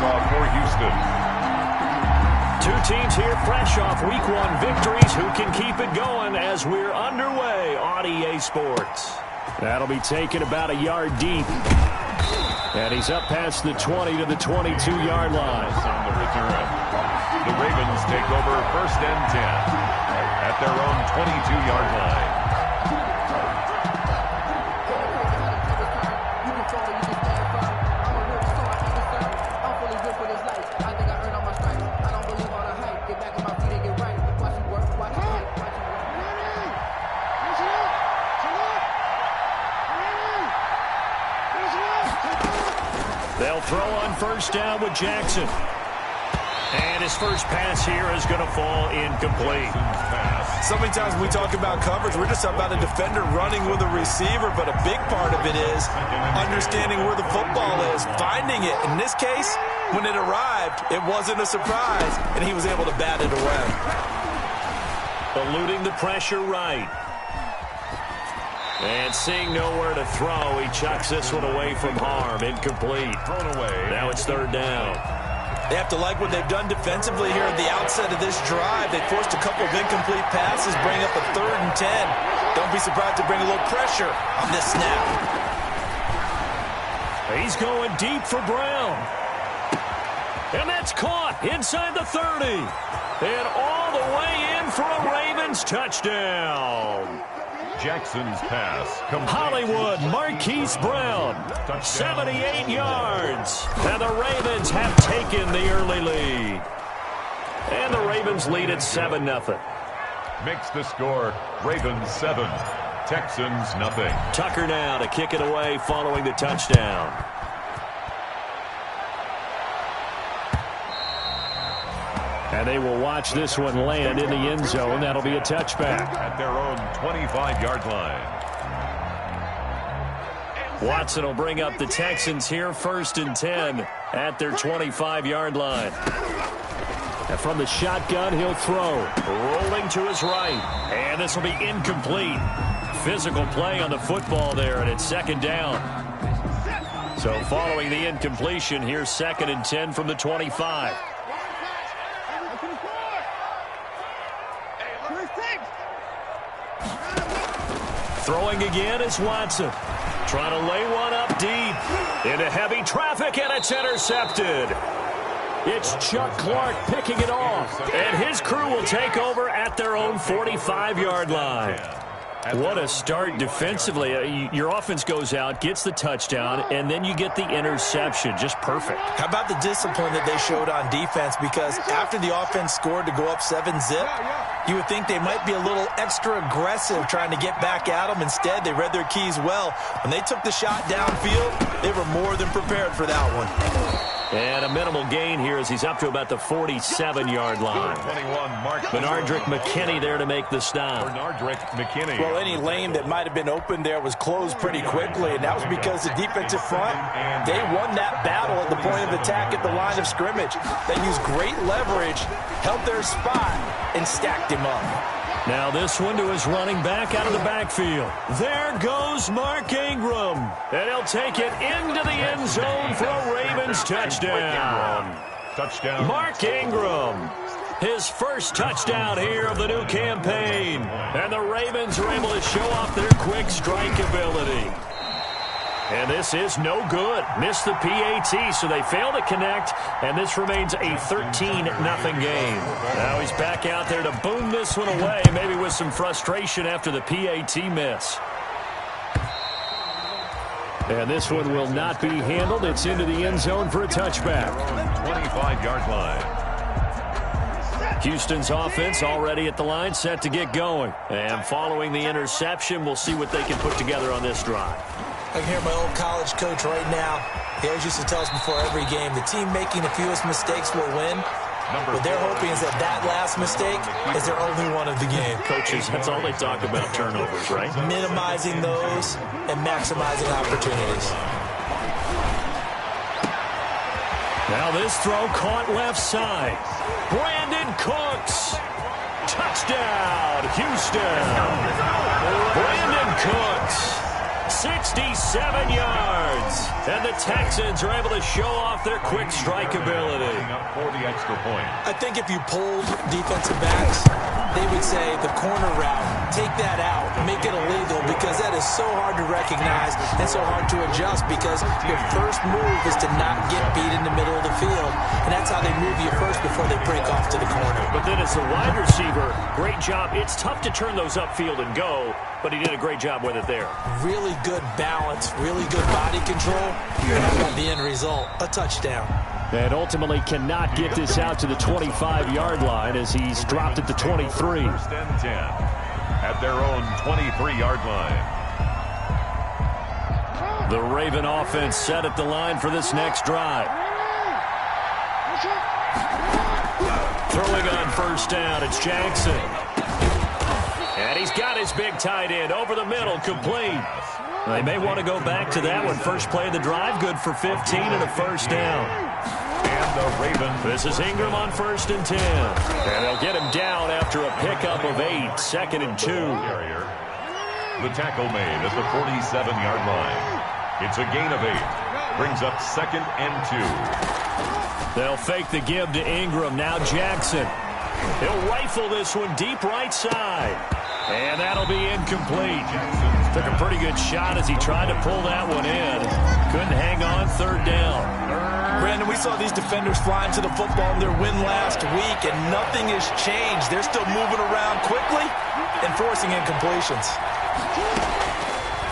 kickoff for Houston. Two teams here fresh off Week 1 victories. Who can keep it going as we're underway on EA Sports? That'll be taken about a yard deep. And he's up past the 20 to the 22-yard line. On the return. The Ravens take over 1st and 10 at their own 22-yard line. They'll throw on 1st down with Jackson. And his first pass here is going to fall incomplete. So many times when we talk about coverage, we're just about a defender running with a receiver, but a big part of it is understanding where the football is, finding it. In this case, when it arrived, it wasn't a surprise, and he was able to bat it away. Eluding the pressure right. And seeing nowhere to throw, he chucks this one away from harm. Incomplete. Thrown away. Now it's 3rd down. They have to like what they've done defensively here at the outset of this drive. They forced a couple of incomplete passes, bring up a 3rd and 10. Don't be surprised to bring a little pressure on this snap. He's going deep for Brown. And that's caught inside the 30. And all the way in for a Ravens touchdown. Jackson's pass. Hollywood, Marquise Brown, 78 yards. And the Ravens have taken the early lead. And the Ravens lead at 7-0. Makes the score Ravens 7, Texans nothing. Tucker now to kick it away following the touchdown. And they will watch this one land in the end zone. That'll be a touchback. At their own 25-yard line. Watson will bring up the Texans here 1st and 10 at their 25-yard line. And from the shotgun, he'll throw. Rolling to his right. And this will be incomplete. Physical play on the football there, and it's 2nd down. So following the incompletion, here's 2nd and 10 from the 25. Throwing again is Watson. Trying to lay one up deep. Into heavy traffic, and it's intercepted. It's Chuck Clark picking it off. And his crew will take over at their own 45-yard line. What a start defensively. Your offense goes out, gets the touchdown, and then you get the interception. Just perfect. How about the discipline that they showed on defense? Because after the offense scored to go up 7-zip, you would think they might be a little extra aggressive trying to get back at them. Instead, they read their keys well. When they took the shot downfield, they were more than prepared for that one. And a minimal gain here as he's up to about the 47-yard line. 21, Benardrick McKinney there to make the stop. Benardrick McKinney. Well, any lane that might have been open there was closed pretty quickly, and that was because the defensive front, they won that battle at the point of attack at the line of scrimmage. They used great leverage, held their spot, and stacked him up. Now this one to his running back out of the backfield. There goes Mark Ingram. And he'll take it into the end zone for a Ravens touchdown. Touchdown. Mark Ingram. His first touchdown here of the new campaign. And the Ravens are able to show off their quick strike ability. And this is no good. Missed the PAT, so they fail to connect, and this remains a 13-0 game. Now he's back out there to boom this one away, maybe with some frustration after the PAT miss. And this one will not be handled. It's into the end zone for a touchback. 25-yard line. Houston's offense already at the line, set to get going. And following the interception, we'll see what they can put together on this drive. I can hear my old college coach right now. He always used to tell us before every game, the team making the fewest mistakes will win. What they're hoping is that that last mistake is their only one of the game. Coaches, that's all they talk about, turnovers, right? Minimizing those and maximizing opportunities. Now this throw caught left side. Brandon Cooks. Touchdown, Houston. Brandon Cooks. 67 yards. And the Texans are able to show off their quick strike ability. For the extra point. I think if you polled defensive backs, they would say the corner route, take that out, make it illegal, because that is so hard to recognize and so hard to adjust, because your first move is to not get beat in the middle of the field, and that's how they move you first before they break off to the corner. But then as the wide receiver, great job. It's tough to turn those upfield and go, but he did a great job with it there. Really good balance, really good body control, and how about the end result? A touchdown. And ultimately cannot get this out to the 25-yard line as he's dropped at the 23. First and 10 at their own 23-yard line. The Raven offense set at the line for this next drive. Throwing on first down, it's Jackson. And he's got his big tight end over the middle, complete. They may want to go back to that one. First play of the drive, good for 15 and a first down. And the Ravens. This is Ingram on first and 10. And they'll get him down after a pickup of 8, second and 2. The tackle made at the 47-yard line. It's a gain of 8. Brings up second and 2. They'll fake the give to Ingram. Now Jackson. He'll rifle this one deep right side. And that'll be incomplete. Took a pretty good shot as he tried to pull that one in. Couldn't hang on, third down. Brandon, we saw these defenders flying to the football in their win last week, and nothing has changed. They're still moving around quickly and forcing incompletions.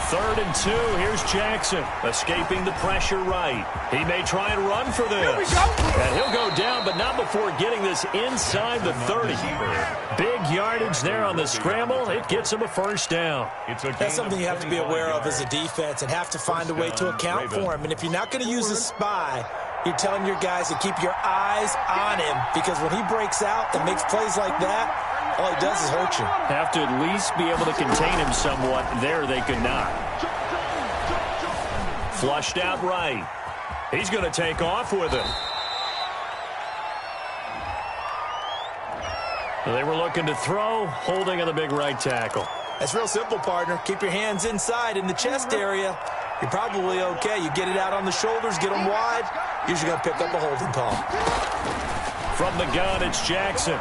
Third and 2. Here's Jackson escaping the pressure right. He may try and run for this. And he'll go down, but not before getting this inside the 30. Big yardage there on the scramble. It gets him a first down. That's something you have to be aware of as a defense and have to find a way to account for him. And if you're not going to use a spy, you're telling your guys to keep your eyes on him, because when he breaks out and makes plays like that, all he does is hurt you. Have to at least be able to contain him somewhat. There they could not. Flushed out right. He's going to take off with it. They were looking to throw, holding on the big right tackle. That's real simple, partner. Keep your hands inside in the chest area. You're probably okay. You get it out on the shoulders, get them wide. Usually going to pick up a holding call. From the gun, it's Jackson.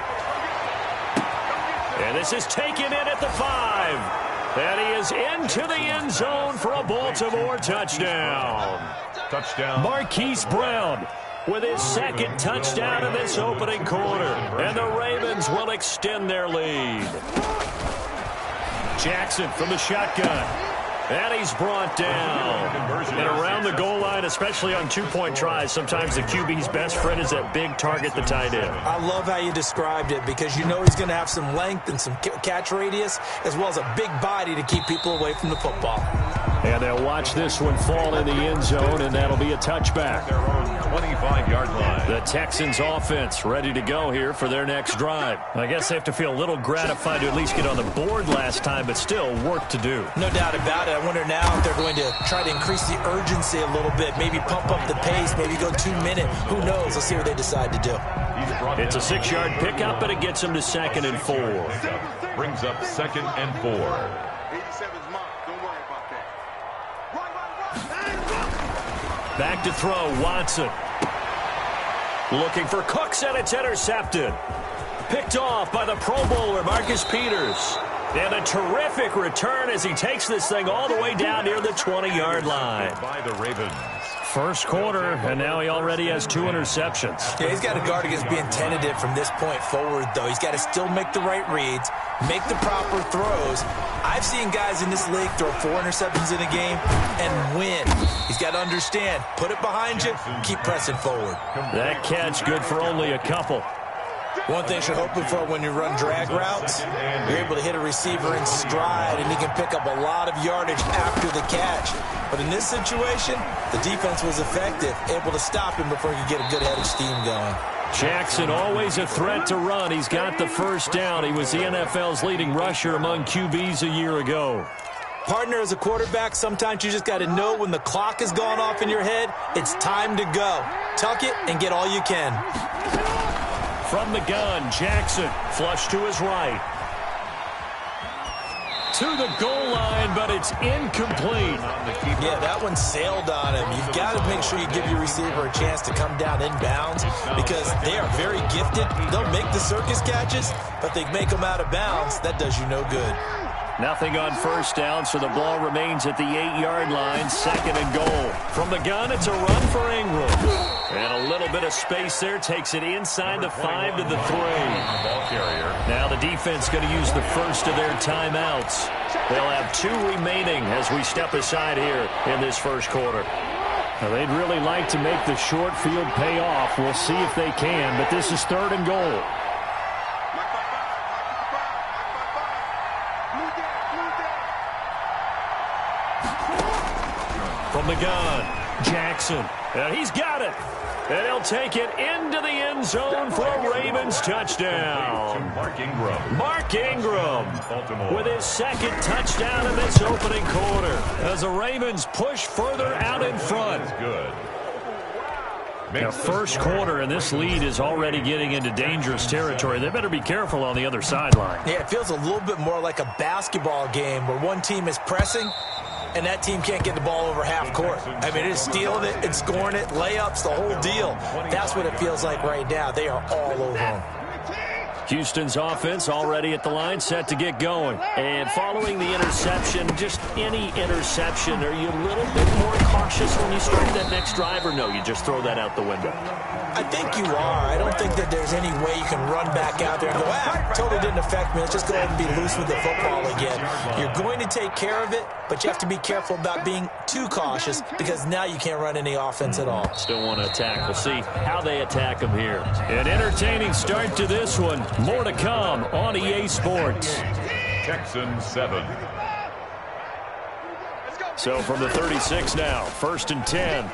And this is taken in at the 5. And he is into the end zone for a Baltimore touchdown. Touchdown. Marquise Brown with his second touchdown in this opening quarter. And the Ravens will extend their lead. Jackson from the shotgun. And he's brought down. And around the goal line, especially on two-point tries, sometimes the QB's best friend is that big target, the tight end. I love how you described it, because you know he's going to have some length and some catch radius, as well as a big body to keep people away from the football. And they'll watch this one fall in the end zone, and that'll be a touchback. Their own 25-yard line. The Texans offense ready to go here for their next drive. I guess they have to feel a little gratified to at least get on the board last time, but still work to do. No doubt about it. I wonder now if they're going to try to increase the urgency a little bit, maybe pump up the pace, maybe go 2 minute. Who knows? Let's see what they decide to do. It's a 6-yard pickup, and it gets them to second and 4. Brings up second and 4. 87's mine. Don't worry about that. Back to throw, Watson. Looking for Cooks, and it's intercepted. Picked off by the Pro Bowler, Marcus Peters. And a terrific return as he takes this thing all the way down near the 20-yard line. By the Ravens. First quarter, and now he already has 2 interceptions. Yeah, he's got to guard against being tentative from this point forward, though. He's got to still make the right reads, make the proper throws. I've seen guys in this league throw 4 interceptions in a game and win. He's got to understand, put it behind you, keep pressing forward. That catch good for only a couple. One thing you're hoping for when you run drag routes, you're able to hit a receiver in stride, and he can pick up a lot of yardage after the catch. But in this situation, the defense was effective, able to stop him before he could get a good head of steam going. Jackson always a threat to run. He's got the first down. He was the NFL's leading rusher among QBs a year ago. Partner, as a quarterback, sometimes you just got to know when the clock has gone off in your head, it's time to go. Tuck it and get all you can. From the gun, Jackson, flush to his right. to the goal line, but it's incomplete. Yeah, that one sailed on him. You've got to make sure you give your receiver a chance to come down inbounds because they are very gifted. They'll make the circus catches, but they make them out of bounds. That does you no good. Nothing on first down, so the ball remains at the 8-yard line, 2nd and goal. From the gun, it's a run for Ingram. And a little bit of space there takes it inside the 5 to the 3. Now the defense going to use the first of their timeouts. They'll have 2 remaining as we step aside here in this first quarter. Now, they'd really like to make the short field pay off. We'll see if they can, but this is 3rd and goal. From the gun, Jackson. And he's got it. And he'll take it into the end zone for a Ravens touchdown. Mark Ingram. Mark Ingram with his 2nd touchdown in this opening quarter as the Ravens push further out in front. Good. Now, first quarter, and this lead is already getting into dangerous territory. They better be careful on the other sideline. Yeah, it feels a little bit more like a basketball game where one team is pressing and that team can't get the ball over half court. I mean, it's stealing it, it's scoring it, layups, the whole deal. That's what it feels like right now. They are all over them. Houston's offense already at the line, set to get going. And following the interception, just any interception, are you a little bit more cautious when you start that next drive, or no, you just throw that out the window? I think you are. I don't think that there's any way you can run back out there and go, totally didn't affect me. Let's just go ahead and be loose with the football again. You're going to take care of it, but you have to be careful about being too cautious because now you can't run any offense at all. Still want to attack. We'll see how they attack them here. An entertaining start to this one. More to come on EA Sports. Texans 7. So from the 36 now, 1st and 10.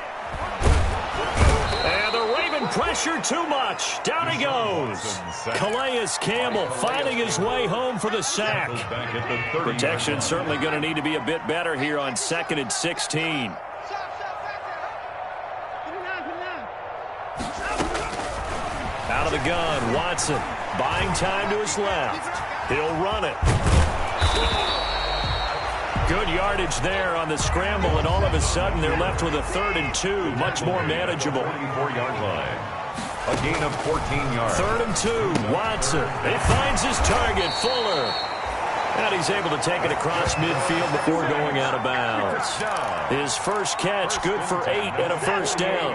And the Raven pressure too much. Down he goes. Calais Campbell finding his way home for the sack. Protection certainly going to need to be a bit better here on 2nd and 16. Out of the gun, Watson buying time to his left. He'll run it. Good yardage there on the scramble, and all of a sudden they're left with a 3rd and 2. Much more manageable. 44-yard line. A gain of 14 yards. 3rd and 2. Watson. He finds his target, Fuller. And he's able to take it across midfield before going out of bounds. His first catch, good for 8 and a first down.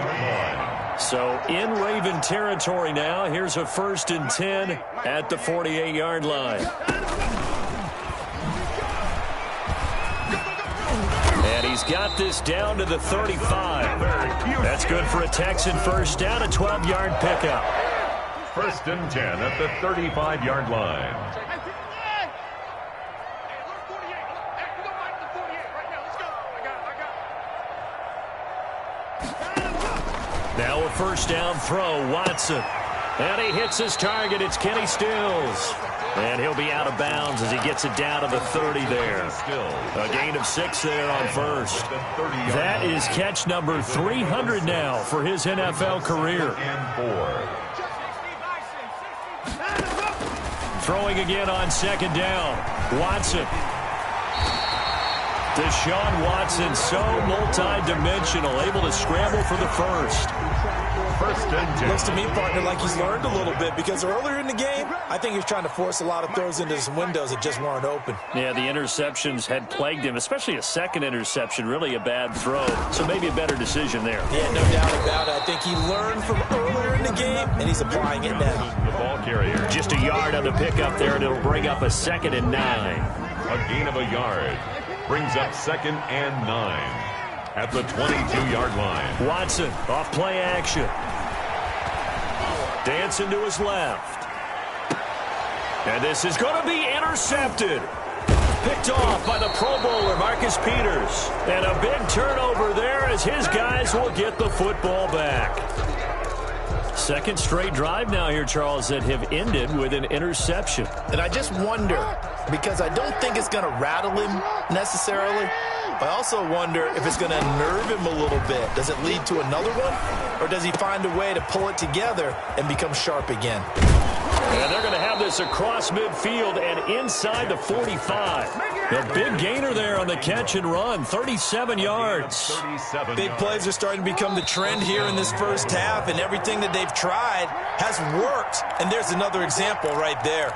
So in Raven territory now. Here's a 1st and 10 at the 48-yard line. And he's got this down to the 35. That's good for a Texan first down, a 12-yard pickup. 1st and 10 at the 35-yard line. Now a 1st down throw, Watson. And he hits his target. It's Kenny Stills. And he'll be out of bounds as he gets it down to the 30 there. A gain of 6 there on 1st. That is catch number 300 now for his NFL career. Throwing again on 2nd down. Watson. Deshaun Watson, so multi-dimensional, able to scramble for the first. 1st and 10. Looks to me, partner, like he's learned a little bit because earlier in the game, I think he was trying to force a lot of throws into some windows that just weren't open. Yeah, the interceptions had plagued him, especially a 2nd interception, really a bad throw. So maybe a better decision there. Yeah, no doubt about it. I think he learned from earlier in the game, and he's applying it now. The ball carrier. Just a yard on the pickup there, and it'll bring up a 2nd and 9. A gain of a yard. Brings up 2nd and 9 at the 22-yard line. Watson off play action. Dancing to his left. And this is going to be intercepted. Picked off by the Pro Bowler, Marcus Peters. And a big turnover there as his guys will get the football back. 2nd straight drive now here, Charles, that have ended with an interception. And I just wonder, because I don't think it's going to rattle him necessarily, but I also wonder if it's going to nerve him a little bit. Does it lead to another one? Or does he find a way to pull it together and become sharp again? And they're going to have this across midfield and inside the 45. A big gainer there on the catch and run, 37 yards. Big plays are starting to become the trend here in this first half, and everything that they've tried has worked. And there's another example right there.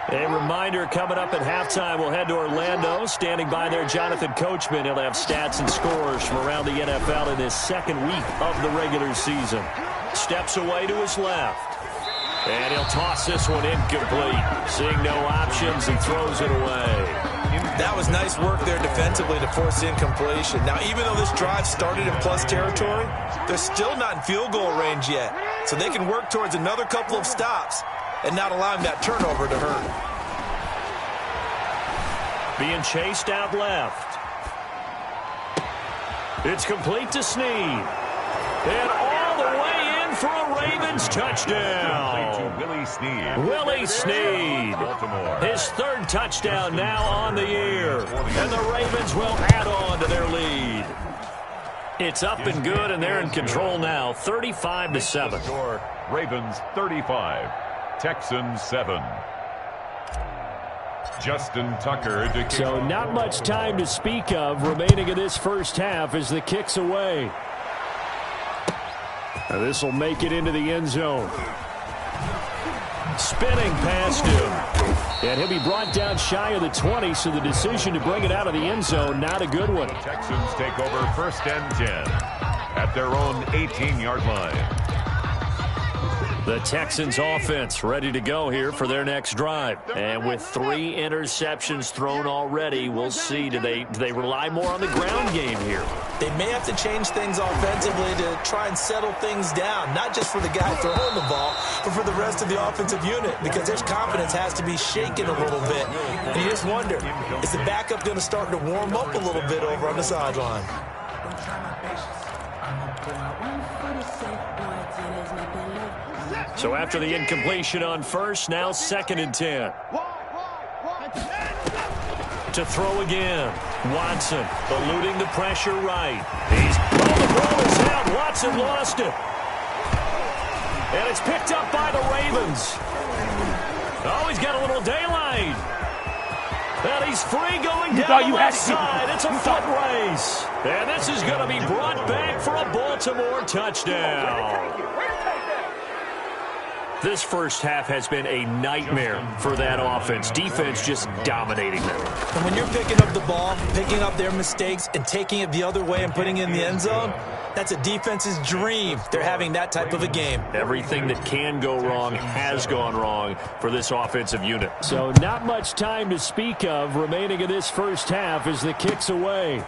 A reminder, coming up at halftime, we'll head to Orlando. Standing by there, Jonathan Coachman. He'll have stats and scores from around the NFL in this second week of the regular season. Steps away to his left. And he'll toss this one incomplete. Seeing no options and throws it away. That was nice work there defensively to force incompletion. Now, even though this drive started in plus territory, they're still not in field goal range yet. So they can work towards another couple of stops and not allowing that turnover to hurt. Being chased out left. It's complete to Snead. And all the way in for a Ravens touchdown. Willie Snead. His third touchdown now on the year. And the Ravens will add on to their lead. It's up and good, and they're in control now, 35-7. Ravens 35. Texans 7. Justin Tucker to kick. So not much time to speak of remaining in this first half as the kick's away. Now this will make it into the end zone. Spinning past him. And he'll be brought down shy of the 20, so the decision to bring it out of the end zone, not a good one. Texans take over first and 10 at their own 18-yard line. The Texans offense ready to go here for their next drive. And with 3 interceptions thrown already, we'll see. Do they rely more on the ground game here? They may have to change things offensively to try and settle things down, not just for the guy throwing the ball, but for the rest of the offensive unit, because their confidence has to be shaken a little bit. And you just wonder, is the backup going to start to warm up a little bit over on the sideline? So after the incompletion on first, now 2nd and 10. To throw again. Watson eluding the pressure right. The ball is out. Watson lost it. And it's picked up by the Ravens. Oh, he's got a little daylight. And he's free going down the left side. It's a foot race. And this is going to be brought back for a Baltimore touchdown. This first half has been a nightmare for that offense. Defense just dominating them. And when you're picking up the ball, picking up their mistakes, and taking it the other way and putting it in the end zone, that's a defense's dream. They're having that type of a game. Everything that can go wrong has gone wrong for this offensive unit. So not much time to speak of remaining in this first half as the kick's away.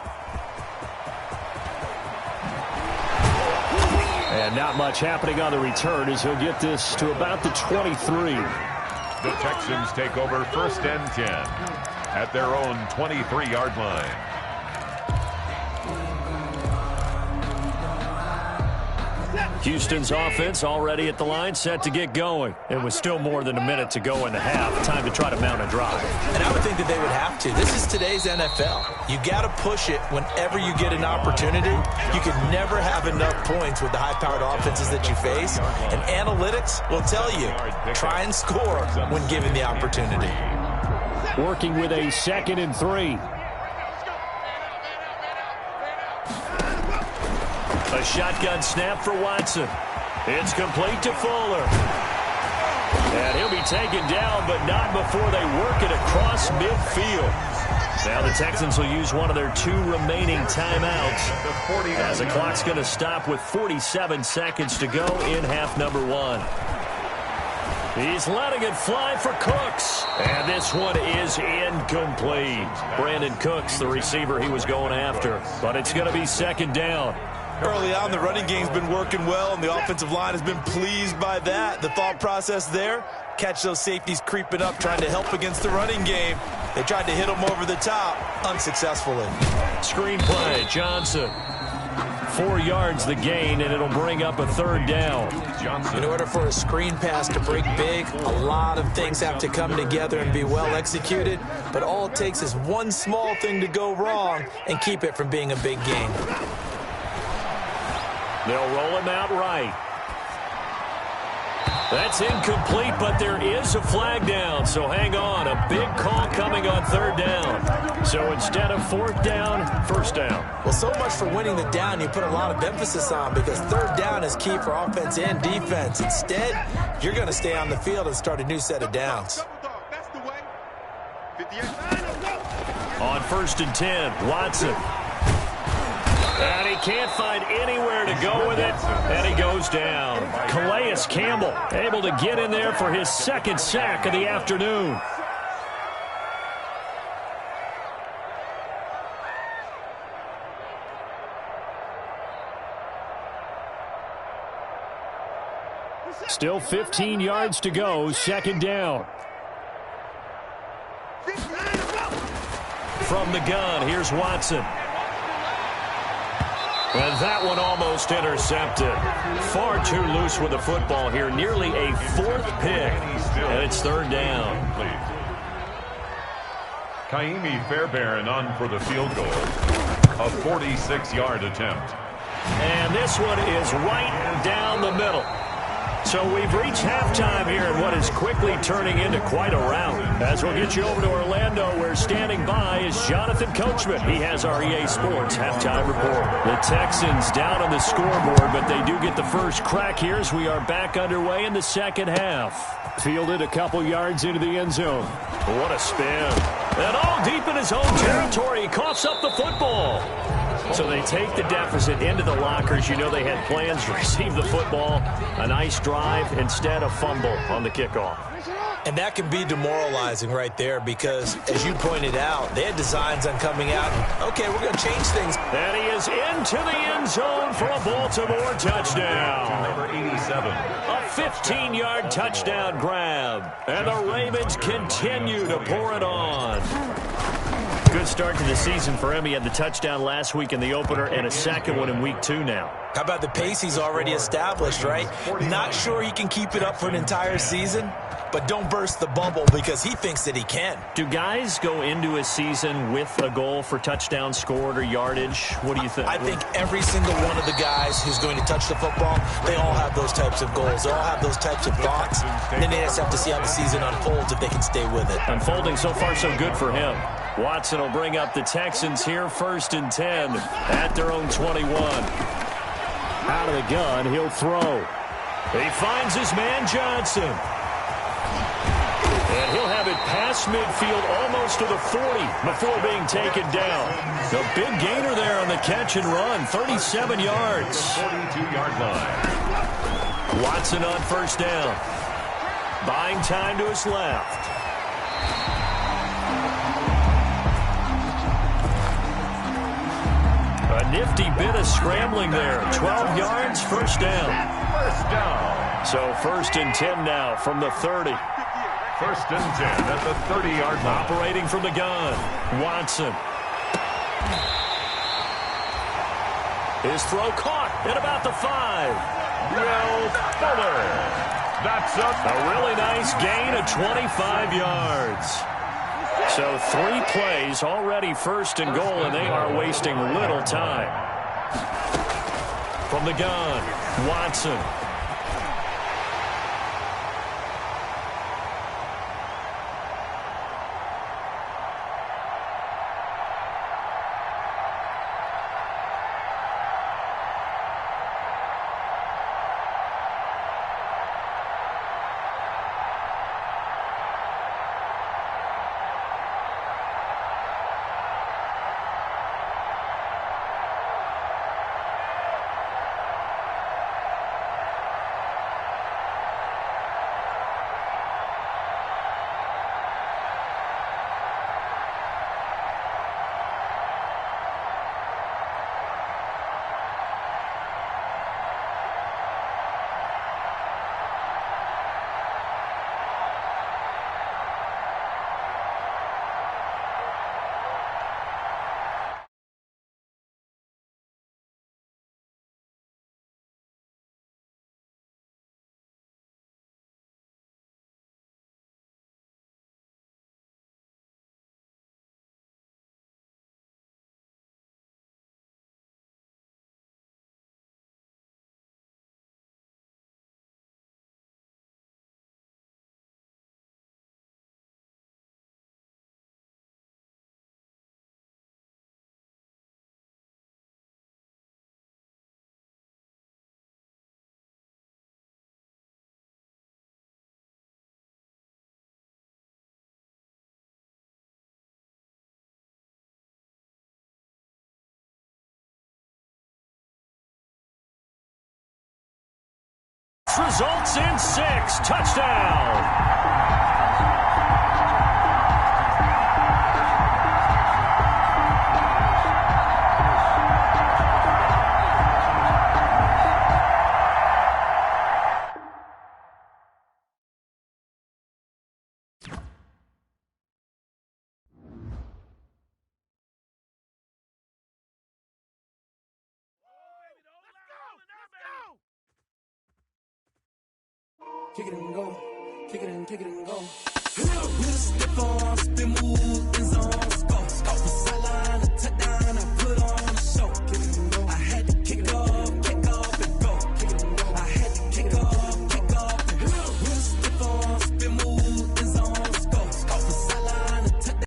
And not much happening on the return as he'll get this to about the 23. The Texans take over first and 10 at their own 23-yard line. Houston's offense already at the line, set to get going. And with still more than a minute to go in the half, time to try to mount a drive. And I would think that they would have to. This is today's NFL. You got to push it whenever you get an opportunity. You can never have enough points with the high-powered offenses that you face. And analytics will tell you, try and score when given the opportunity. Working with a 2nd and 3. A shotgun snap for Watson. It's complete to Fuller. And he'll be taken down, but not before they work it across midfield. Now the Texans will use one of their 2 remaining timeouts as the clock's going to stop with 47 seconds to go in half number 1. He's letting it fly for Cooks. And this one is incomplete. Brandon Cooks, the receiver he was going after. But it's going to be 2nd down. Early on, the running game's been working well, and the offensive line has been pleased by that. The thought process there, catch those safeties creeping up, trying to help against the running game. They tried to hit them over the top, unsuccessfully. Screen play, Johnson. 4 yards the gain, and it'll bring up a 3rd down. In order for a screen pass to break big, a lot of things have to come together and be well executed, but all it takes is one small thing to go wrong and keep it from being a big gain. They'll roll him out right. That's incomplete, but there is a flag down, so hang on. A big call coming on third down. So instead of fourth down, first down. Well, so much for winning the down you put a lot of emphasis on, because third down is key for offense and defense. Instead, you're going to stay on the field and start a new set of downs. On 1st and 10, Watson. And he can't find anywhere to go with it, and he goes down. Calais Campbell able to get in there for his second sack of the afternoon. Still 15 yards to go, second down. From the gun, here's Watson. And that one almost intercepted. Far too loose with the football here. Nearly a fourth pick. And it's third down. Kaimi Fairbairn on for the field goal. A 46-yard attempt. And this one is right down the middle. So we've reached halftime here in what is quickly turning into quite a rout. As we'll get you over to Orlando, where standing by is Jonathan Coachman. He has our EA Sports halftime report. The Texans down on the scoreboard, but they do get the first crack here as we are back underway in the second half. Fielded a couple yards into the end zone. What a spin. And all deep in his own territory, he coughs up the football. So they take the deficit into the lockers. You know they had plans to receive the football. A nice drive, instead a fumble on the kickoff. And that can be demoralizing right there, because, as you pointed out, they had designs on coming out. And, okay, we're going to change things. And he is into the end zone for a Baltimore touchdown. Number 87. A 15-yard touchdown grab. And the Ravens continue to pour it on. Good start to the season for him. He had the touchdown last week in the opener and a second one in week 2 now. How about the pace he's already established, right? Not sure he can keep it up for an entire season, but don't burst the bubble, because he thinks that he can. Do guys go into a season with a goal for touchdown scored or yardage? What do you think? I think every single one of the guys who's going to touch the football, they all have those types of goals. They all have those types of thoughts. And then they just have to see how the season unfolds if they can stay with it. Unfolding so far so good for him. Watson will bring up the Texans here, 1st and 10 at their own 21. Out of the gun, he'll throw. He finds his man Johnson. And he'll have it past midfield, almost to the 40 before being taken down. The big gainer there on the catch and run, 37 yards. 42-yard line. Watson on 1st down. Buying time to his left. A nifty bit of scrambling there. 12 yards, 1st down. First down. So 1st and 10 now from the 30. 1st and 10 at the 30-yard line. Operating from the gun, Watson. His throw caught at about the 5. Will Fuller. That's a really nice gain of 25 yards. So 3 plays, already 1st and goal, and they are wasting little time. From the gun, Watson. results in 6. Touchdown. Kick it and go, kick it and go. With a stiff arm, spin move, in zone, scope. Scope the sideline, a touchdown, I put on a show. Kick it and go. I had to kick off and go. Kick it and go. I had to kick off and go. With a stiff arm, spin move, in zone, scope. Scope the sideline, a touchdown.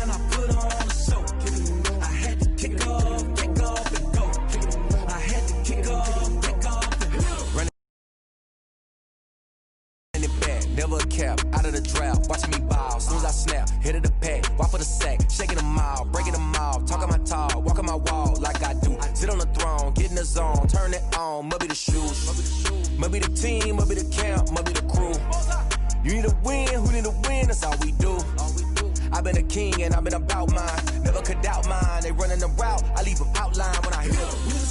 I put on a show. I had to kick off and go. I had to kick off and running it back, never a cap. Out of the draft, watching me ball. Soon as I snap, hit of the pack, walk for the sack, shaking them all, breaking them all, talking my talk, walking my wall like I do. Sit on the throne, get in the zone, turn it on, must be the shoes, must be the team, must be the camp, must be the crew. You need a win, who need a win? That's all we do. I've been a king and I've been about mine. Never could doubt mine. They running the route, I leave them outline when I hit them.